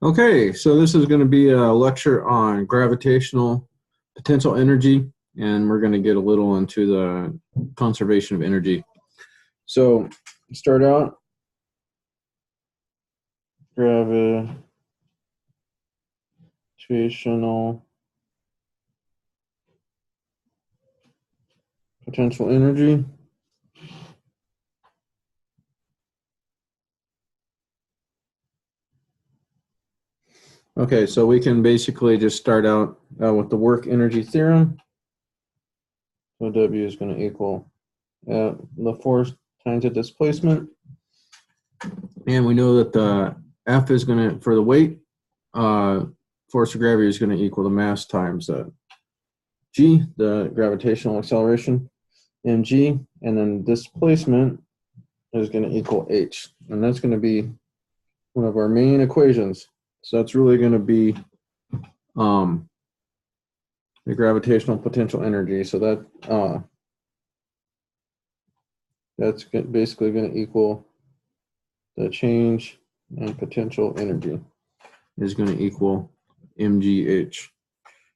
Okay, so this is going to be a lecture on gravitational potential energy, and we're going to get a little into the conservation of energy. So, start out gravitational potential energy. Okay, so we can basically just start out with the work energy theorem. So W is going to equal the force times the displacement. And we know that the F is going to, for the weight, force of gravity is going to equal the mass times G, the gravitational acceleration, mg, and then displacement is going to equal h. And that's going to be one of our main equations. So that's really going to be the gravitational potential energy. So that's basically going to equal the change in potential energy is going to equal mgh.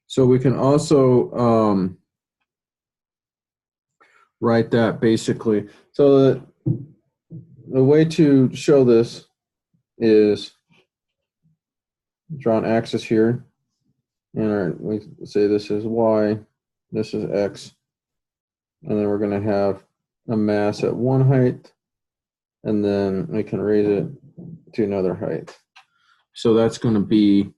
So we can also write that basically. So the way to show this is draw an axis here, and we say this is y, this is x, and then we're going to have a mass at one height, and then we can raise it to another height. So that's going to be,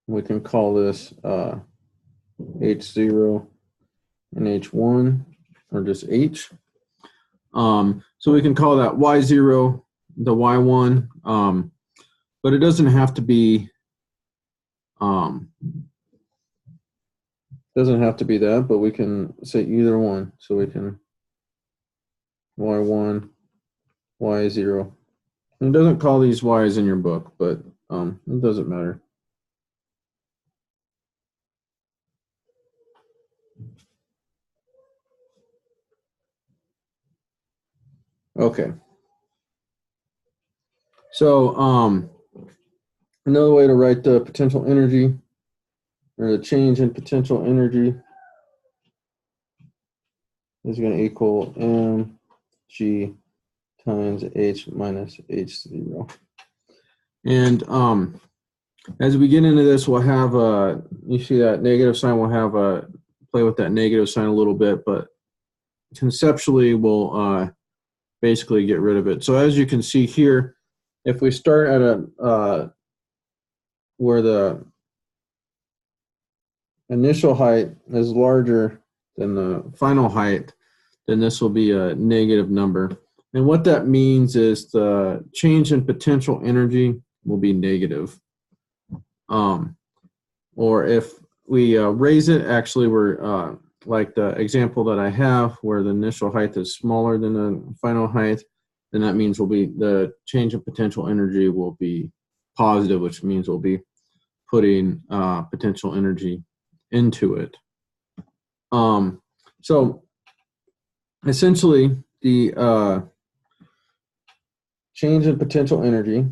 we can call this h0 and h1, or just h. So we can call that y0, the y1, but it doesn't have to be that, but we can say either one. So we can y1, y0. And it doesn't call these y's in your book, but it doesn't matter. Okay. So another way to write the potential energy, or the change in potential energy, is going to equal mg times h minus h0. And as we get into this, we'll have you see that negative sign, we'll have play with that negative sign a little bit, but conceptually we'll basically get rid of it. So as you can see here, if we start at where the initial height is larger than the final height, then this will be a negative number. And what that means is the change in potential energy will be negative. Or if we raise it, actually we're like the example that I have where the initial height is smaller than the final height, then that means the change in potential energy will be positive, which means we'll be putting potential energy into it. So essentially the change in potential energy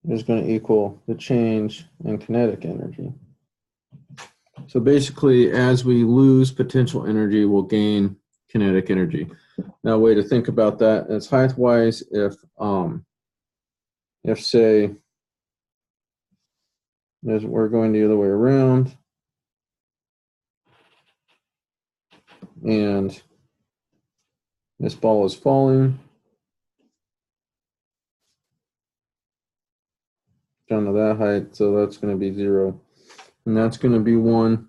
is going to equal the change in kinetic energy. So basically, as we lose potential energy, we'll gain kinetic energy. Now, a way to think about that is height-wise, if say, as we're going the other way around, and this ball is falling down to that height, so that's going to be 0, and that's going to be 1.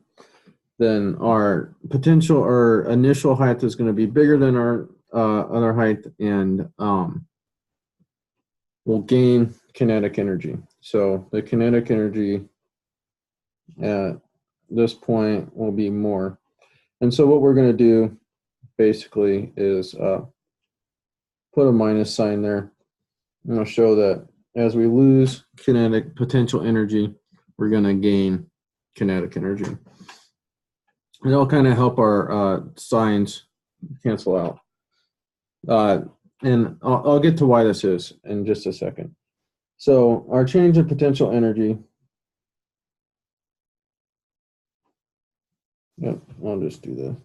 Then our potential or initial height is going to be bigger than our other height, and we'll gain kinetic energy. So the kinetic energy at this point will be more. And so what we're going to do basically is put a minus sign there. I'm going to show that as we lose kinetic potential energy, we're going to gain kinetic energy. It'll kind of help our signs cancel out. and I'll get to why this is in just a second. So our change in potential energy, yep, I'll just do this.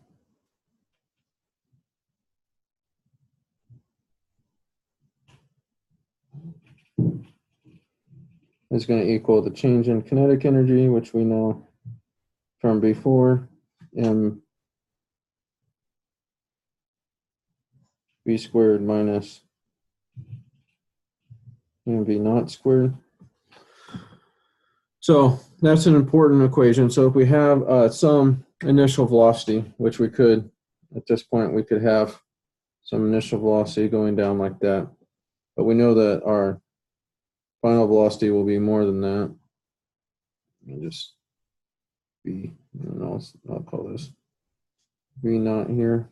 Is going to equal the change in kinetic energy, which we know from before, mv squared minus mv naught squared. So that's an important equation. So if we have some initial velocity, which we could, at this point, we could have some initial velocity going down like that. But we know that our final velocity will be more than that. I'll just be, I'll call this V naught here.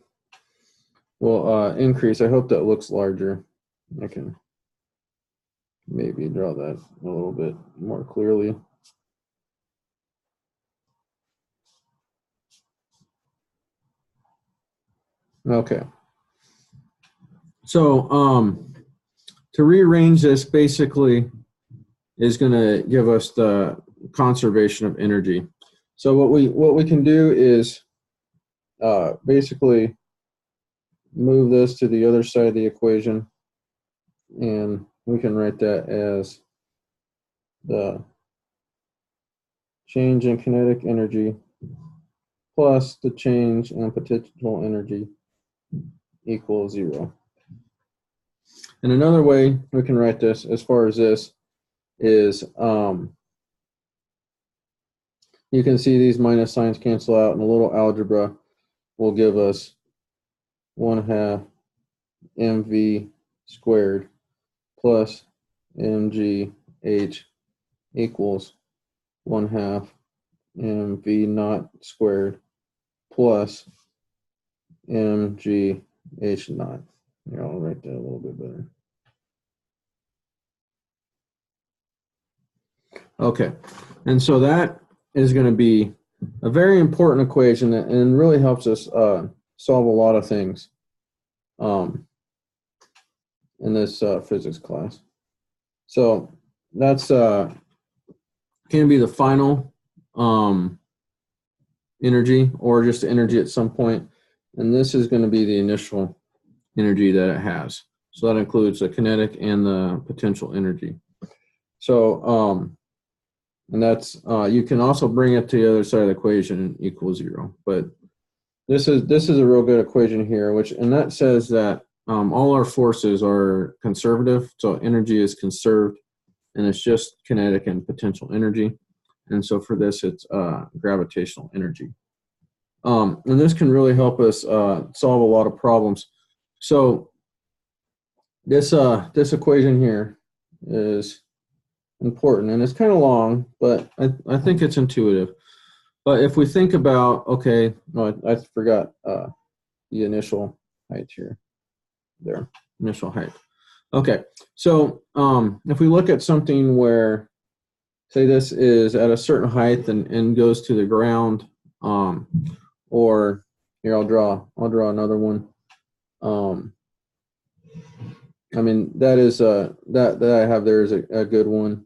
Will increase. I hope that looks larger. I can maybe draw that a little bit more clearly. Okay. So to rearrange this basically is going to give us the conservation of energy. So what we can do is basically move this to the other side of the equation, and we can write that as the change in kinetic energy plus the change in potential energy equals 0. And another way we can write this, as far as this, is you can see these minus signs cancel out, and a little algebra will give us 1/2 mv squared plus mgh equals 1/2 mv naught squared plus mgh naught. Here, I'll write that a little bit better. Okay, and so that is going to be a very important equation that, and really helps us solve a lot of things in this physics class. So that's going to be the final energy, or just energy at some point, and this is going to be the initial energy that it has. So that includes the kinetic and the potential energy. So and that's you can also bring it to the other side of the equation and equal 0. But this is a real good equation here, and that says that all our forces are conservative, so energy is conserved, and it's just kinetic and potential energy. And so for this, it's gravitational energy. And this can really help us solve a lot of problems. So this equation here is important, and it's kind of long, but I think it's intuitive. But if we think about, okay, no, I forgot the initial height here. There, initial height. Okay, so if we look at something where, say this is at a certain height and goes to the ground, or here I'll draw another one. I mean, that is that I have there is a good one.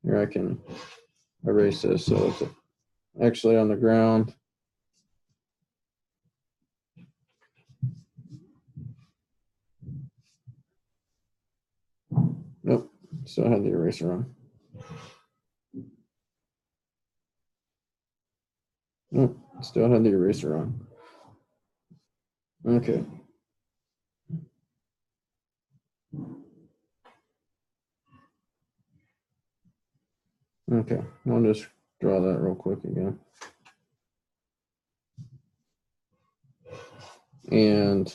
Here I can erase this, so it's actually on the ground. Nope, still had the eraser on. Nope, still had the eraser on. Okay. Okay, I'll just draw that real quick again. And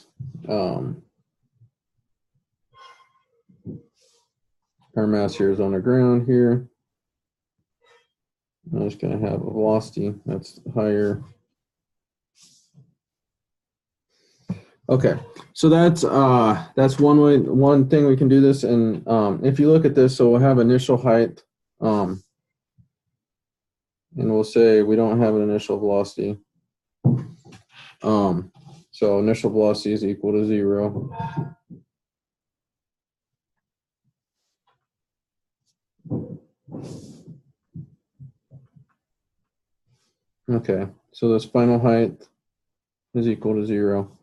our mass here is on the ground here. I'm just going to have a velocity that's higher. Okay, so that's one thing we can do this. And if you look at this, so we'll have initial height, and we'll say we don't have an initial velocity. So So initial velocity is equal to 0. Okay, so this final height is equal to 0.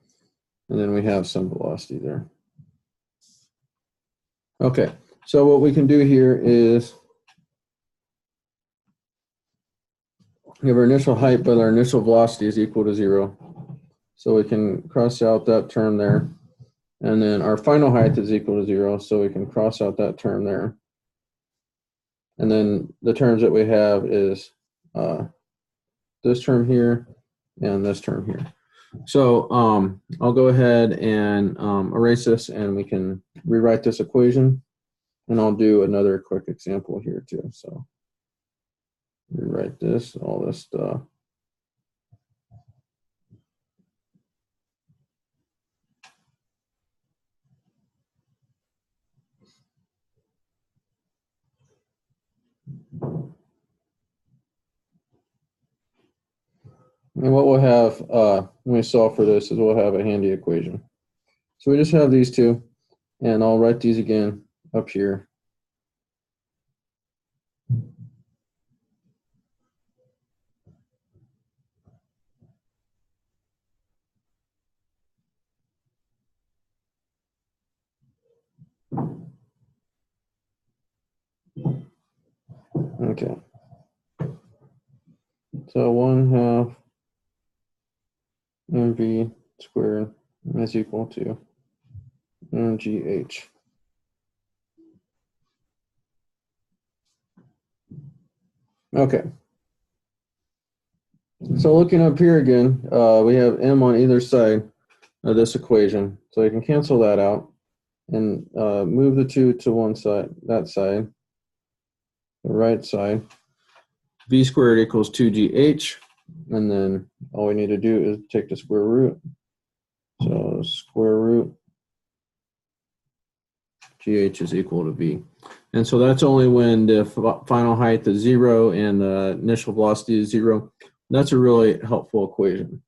And then we have some velocity there. Okay, so what we can do here is we have our initial height, but our initial velocity is equal to 0. So we can cross out that term there. And then our final height is equal to 0, so we can cross out that term there. And then the terms that we have is this term here and this term here. So I'll go ahead and erase this, and we can rewrite this equation. And I'll do another quick example here too. So rewrite this, all this stuff. And what we'll have when we solve for this is we'll have a handy equation. So we just have these two, and I'll write these again up here. Okay. So 1/2 mv squared is equal to mgh. Okay. So looking up here again, we have m on either side of this equation. So I can cancel that out and move the 2 to one side, that side, the right side. V squared equals 2gh. And then all we need to do is take the square root. So square root gh is equal to v. And so that's only when the final height is 0 and the initial velocity is 0. That's a really helpful equation.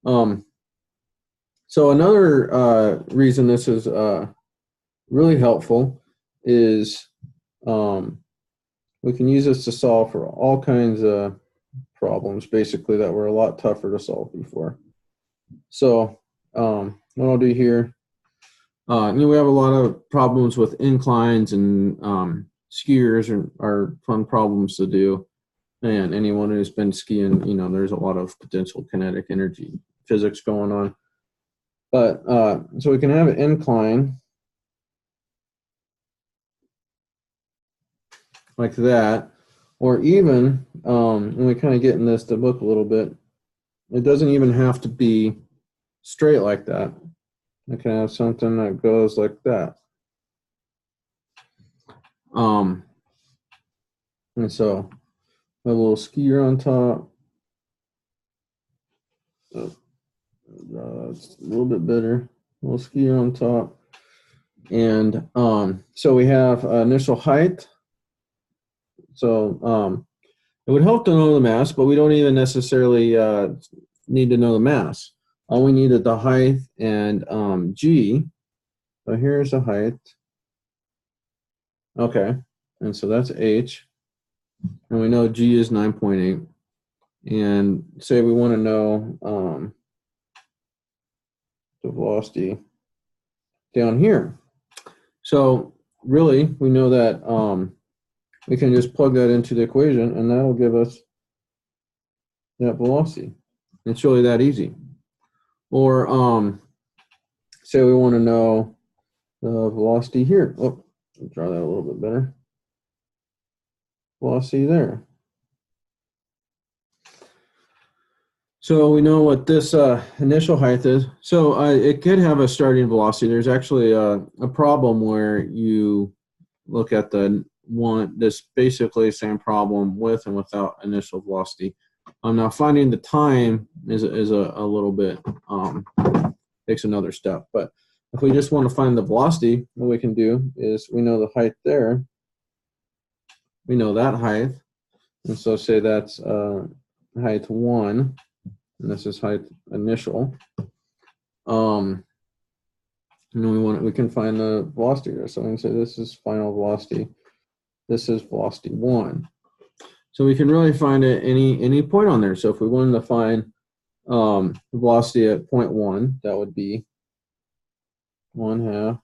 So another reason this is really helpful is we can use this to solve for all kinds of problems, basically, that were a lot tougher to solve before. So what I'll do here, we have a lot of problems with inclines, and skiers are fun problems to do. And anyone who's been skiing, there's a lot of potential kinetic energy physics going on. But so we can have an incline like that, or even when we kind of get in this to book a little bit, it doesn't even have to be straight like that. I can have something that goes like that. And so a little skier on top. It's a little bit better. A little skier on top. And so we have initial height. So it would help to know the mass, but we don't even necessarily need to know the mass. All we need is the height and g. So here's the height. Okay, and so that's h. And we know g is 9.8. And say we want to know the velocity down here. So really, we know that we can just plug that into the equation, and that'll give us that velocity. It's really that easy. Or say we want to know the velocity here. Oh, I'll draw that a little bit better. Velocity there. So we know what this initial height is. So it could have a starting velocity. There's actually a problem where you look at this basically same problem with and without initial velocity. Now finding the time is a little bit takes another step. But if we just want to find the velocity, what we can do is we know the height there. We know that height, and so say that's height 1. And this is height initial. And then we can find the velocity there. So we can say this is final velocity. This is velocity 1. So we can really find it any point on there. So if we wanted to find velocity at point 1, that would be 1/2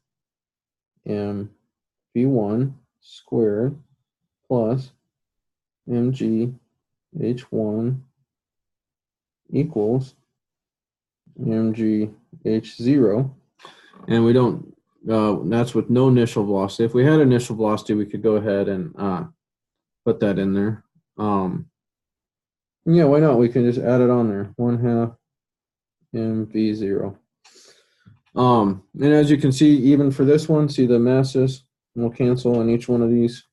mv1 squared plus mg h1 equals mg h0. And we don't, that's with no initial velocity. If we had initial velocity, we could go ahead and put that in there. Yeah, why not? We can just add it on there, 1/2 mv0. And as you can see, even for this one, see the masses will cancel on each one of these.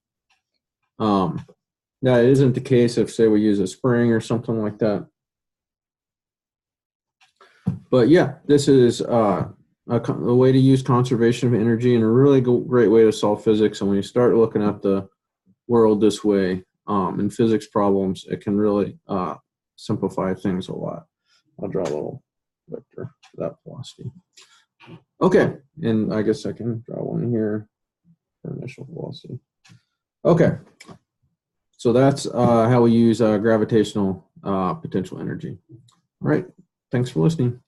That isn't the case if, say, we use a spring or something like that. But yeah, this is a way to use conservation of energy and a really great way to solve physics. And when you start looking at the world this way in physics problems, it can really simplify things a lot. I'll draw a little vector for that velocity. Okay, and I guess I can draw one here for initial velocity. Okay, so that's how we use gravitational potential energy. All right, thanks for listening.